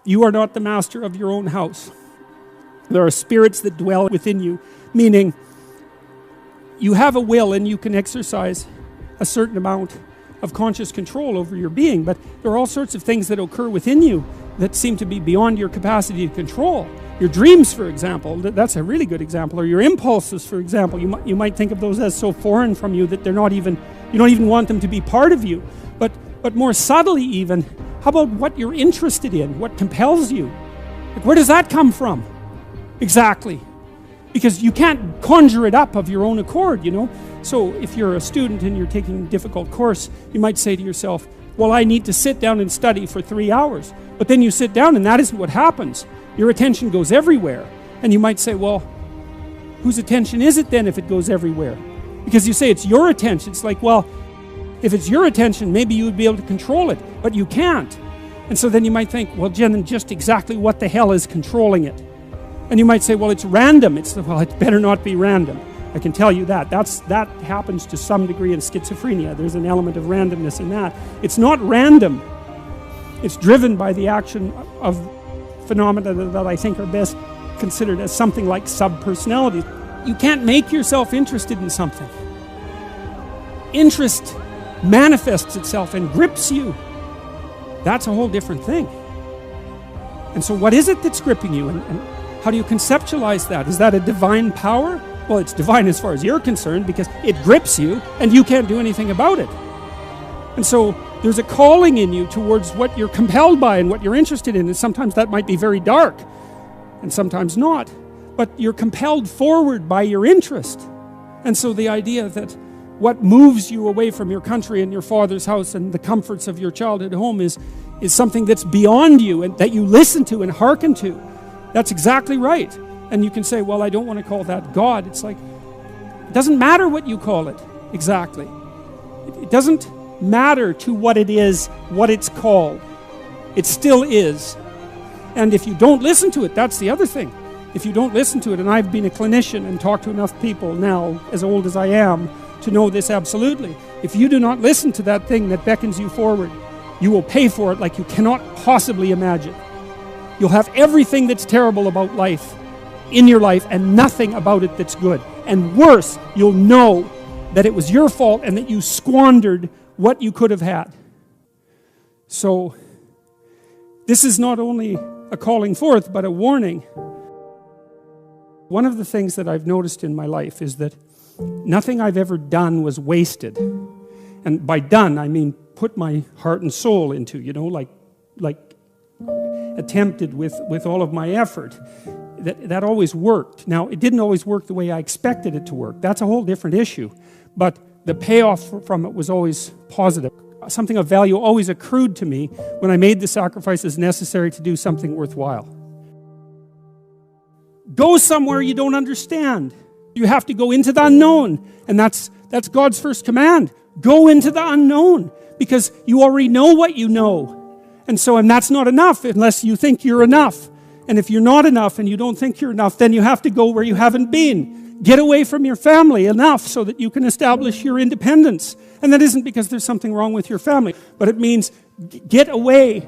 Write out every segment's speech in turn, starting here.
You are not the master of your own house. There are spirits that dwell within you, meaning you have a will and you can exercise a certain amount of conscious control over your being, but there are all sorts of things that occur within you that seem to be beyond your capacity to control. Your dreams, for example, that's a really good example, or your impulses, for example. You might think of those as so foreign from you that you don't even want them to be part of you. But more subtly even, how about what you're interested in, what compels you? Like, where does that come from? Exactly. Because you can't conjure it up of your own accord, So if you're a student and you're taking a difficult course, you might say to yourself, well, I need to sit down and study for 3 hours. But then you sit down and that isn't what happens. Your attention goes everywhere. And you might say, well, whose attention is it then if it goes everywhere? Because you say it's your attention. It's like, well, if it's your attention, maybe you would be able to control it, but you can't. And so then you might think, well, Jen, just exactly what the hell is controlling it? And you might say, well, it's random. Well, it better not be random. I can tell you that. That happens to some degree in schizophrenia. There's an element of randomness in that. It's not random. It's driven by the action of phenomena that I think are best considered as something like subpersonality. You can't make yourself interested in something. Interest manifests itself and grips you. That's a whole different thing. And so what is it that's gripping you? And how do you conceptualize that? Is that a divine power? Well, it's divine as far as you're concerned because it grips you and you can't do anything about it. And so there's a calling in you towards what you're compelled by and what you're interested in. And sometimes that might be very dark and sometimes not. But you're compelled forward by your interest. And so the idea that what moves you away from your country and your father's house and the comforts of your childhood home is something that's beyond you and that you listen to and hearken to. That's exactly right. And you can say, well, I don't want to call that God. It's like, it doesn't matter what you call it exactly. It doesn't matter to what it is, what it's called. It still is. And if you don't listen to it, that's the other thing. If you don't listen to it, and I've been a clinician and talked to enough people now, as old as I am, to know this absolutely. If you do not listen to that thing that beckons you forward, you will pay for it like you cannot possibly imagine. You'll have everything that's terrible about life in your life and nothing about it that's good. And worse, you'll know that it was your fault and that you squandered what you could have had. So, this is not only a calling forth, but a warning. One of the things that I've noticed in my life is that nothing I've ever done was wasted. And by done, I mean put my heart and soul into, like attempted with all of my effort. That always worked. Now, it didn't always work the way I expected it to work. That's a whole different issue. But the payoff from it was always positive. Something of value always accrued to me when I made the sacrifices necessary to do something worthwhile. Go somewhere you don't understand. You have to go into the unknown. And that's God's first command. Go into the unknown. Because you already know what you know. And that's not enough unless you think you're enough. And if you're not enough and you don't think you're enough, then you have to go where you haven't been. Get away from your family enough so that you can establish your independence. And that isn't because there's something wrong with your family, but it means get away.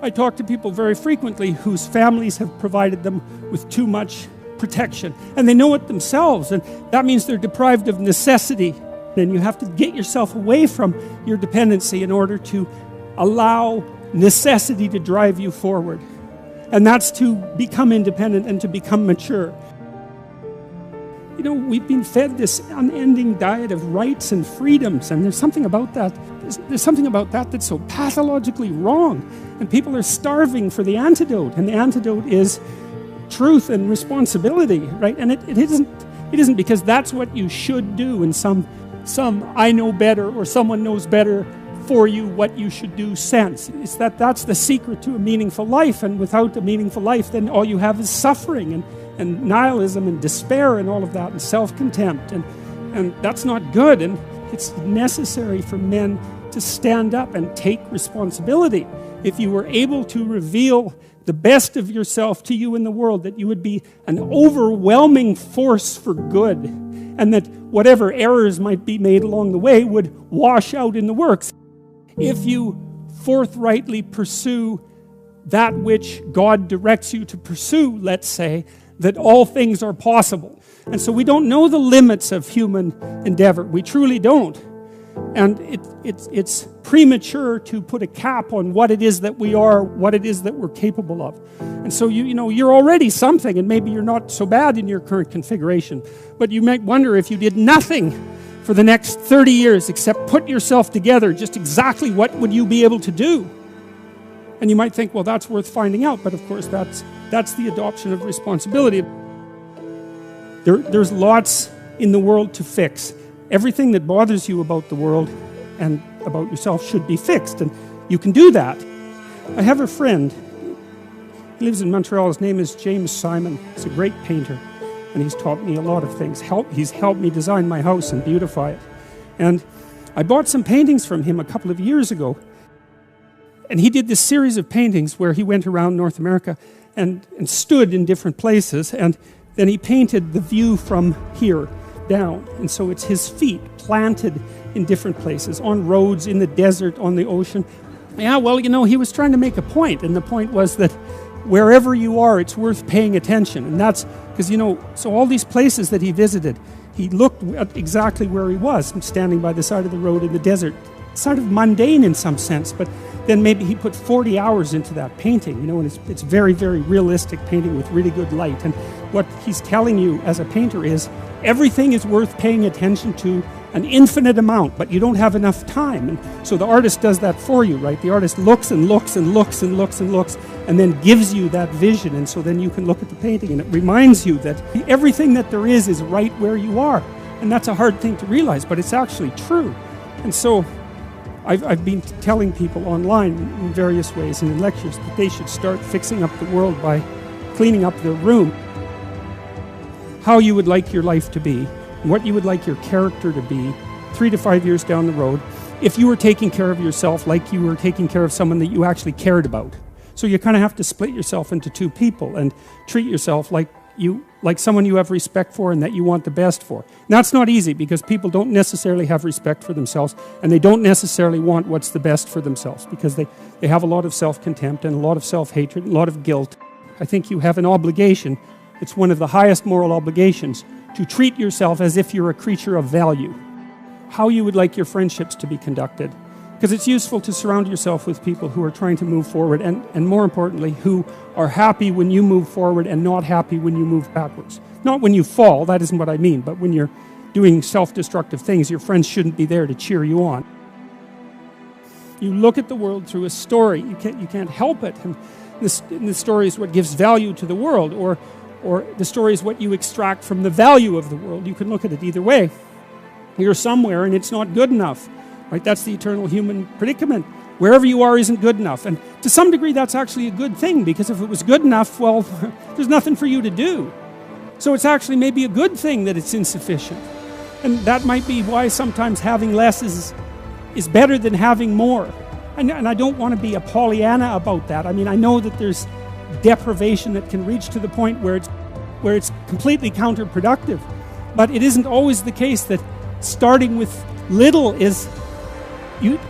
I talk to people very frequently whose families have provided them with too much protection. And they know it themselves, and that means they're deprived of necessity. And you have to get yourself away from your dependency in order to allow necessity to drive you forward. And that's to become independent and to become mature. We've been fed this unending diet of rights and freedoms, and there's something about that. There's something about that that's so pathologically wrong. And people are starving for the antidote, and the antidote is truth and responsibility, right? And it isn't because that's what you should do in some I know better or someone knows better for you what you should do sense. It's that's the secret to a meaningful life, and without a meaningful life, then all you have is suffering and nihilism and despair and all of that and self-contempt, and that's not good. And it's necessary for men to stand up and take responsibility. If you were able to reveal the best of yourself to you in the world, that you would be an overwhelming force for good, and that whatever errors might be made along the way would wash out in the works. If you forthrightly pursue that which God directs you to pursue, let's say, that all things are possible. And so we don't know the limits of human endeavor. We truly don't. And it's premature to put a cap on what it is that we are, what it is that we're capable of. And so you're already something, and maybe you're not so bad in your current configuration. But you might wonder, if you did nothing for the next 30 years except put yourself together, just exactly what would you be able to do? And you might think, well, that's worth finding out. But of course, that's the adoption of responsibility. There's lots in the world to fix. Everything that bothers you about the world and about yourself should be fixed, and you can do that. I have a friend. He lives in Montreal. His name is James Simon. He's a great painter, and he's taught me a lot of things. He's helped me design my house and beautify it. And I bought some paintings from him a couple of years ago, and he did this series of paintings where he went around North America and stood in different places, and then he painted the view from here down. And so it's his feet planted in different places, on roads, in the desert, on the ocean. Yeah, well, he was trying to make a point, and the point was that wherever you are, it's worth paying attention. And that's because, so all these places that he visited, he looked at exactly where he was, standing by the side of the road in the desert. Sort of mundane in some sense, but then maybe he put 40 hours into that painting, and it's very, very realistic painting with really good light. And what he's telling you as a painter is everything is worth paying attention to an infinite amount, but you don't have enough time. And so the artist does that for you, right? The artist looks and looks and looks and looks and looks and then gives you that vision. And so then you can look at the painting and it reminds you that everything that there is right where you are. And that's a hard thing to realize, but it's actually true. And so I've been telling people online in various ways and in lectures that they should start fixing up the world by cleaning up their room. How you would like your life to be, what you would like your character to be 3 to 5 years down the road, if you were taking care of yourself like you were taking care of someone that you actually cared about. So you kind of have to split yourself into two people and treat yourself like someone you have respect for and that you want the best for. Now, that's not easy because people don't necessarily have respect for themselves, and they don't necessarily want what's the best for themselves because they have a lot of self-contempt and a lot of self-hatred and a lot of guilt. I think you have an obligation. It's one of the highest moral obligations to treat yourself as if you're a creature of value. How you would like your friendships to be conducted. Because it's useful to surround yourself with people who are trying to move forward and more importantly, who are happy when you move forward and not happy when you move backwards. Not when you fall, that isn't what I mean, but when you're doing self-destructive things, your friends shouldn't be there to cheer you on. You look at the world through a story. You can't help it. And the story is what gives value to the world, or the story is what you extract from the value of the world. You can look at it either way. You're somewhere and it's not good enough. Right? That's the eternal human predicament. Wherever you are isn't good enough. And to some degree, that's actually a good thing, because if it was good enough, well, there's nothing for you to do. So it's actually maybe a good thing that it's insufficient. And that might be why sometimes having less is better than having more. And I don't want to be a Pollyanna about that. I mean, I know that there's deprivation that can reach to the point where it's completely counterproductive. But it isn't always the case that starting with little is...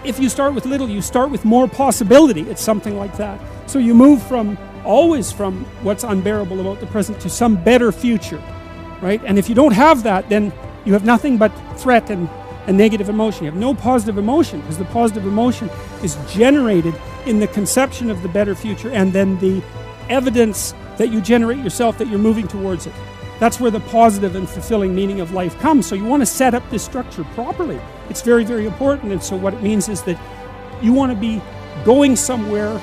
If you start with little, you start with more possibility. It's something like that. So you move always from what's unbearable about the present to some better future, right? And if you don't have that, then you have nothing but threat and negative emotion. You have no positive emotion, because the positive emotion is generated in the conception of the better future and then the evidence that you generate yourself that you're moving towards it. That's where the positive and fulfilling meaning of life comes. So you want to set up this structure properly. It's very, very important. And so what it means is that you want to be going somewhere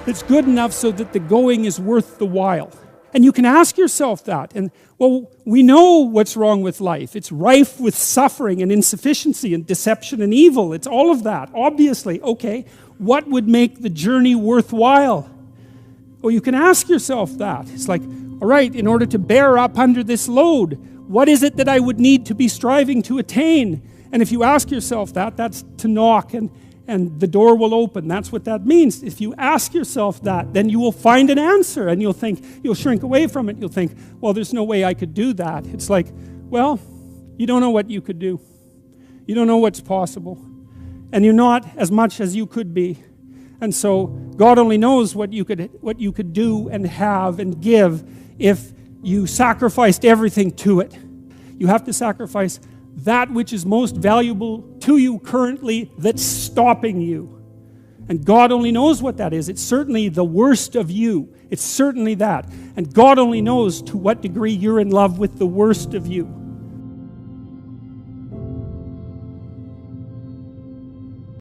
that's good enough so that the going is worth the while. And you can ask yourself that. And, well, we know what's wrong with life. It's rife with suffering and insufficiency and deception and evil. It's all of that, obviously. Okay, what would make the journey worthwhile? Well, you can ask yourself that. It's like, all right, in order to bear up under this load, what is it that I would need to be striving to attain? And if you ask yourself that, that's to knock and the door will open. That's what that means. If you ask yourself that, then you will find an answer and you'll shrink away from it. You'll think, well, there's no way I could do that. It's like, well, you don't know what you could do. You don't know what's possible. And you're not as much as you could be. And so God only knows what you could do and have and give if you sacrificed everything to it. You have to sacrifice that which is most valuable to you currently that's stopping you. And God only knows what that is. It's certainly the worst of you. It's certainly that. And God only knows to what degree you're in love with the worst of you.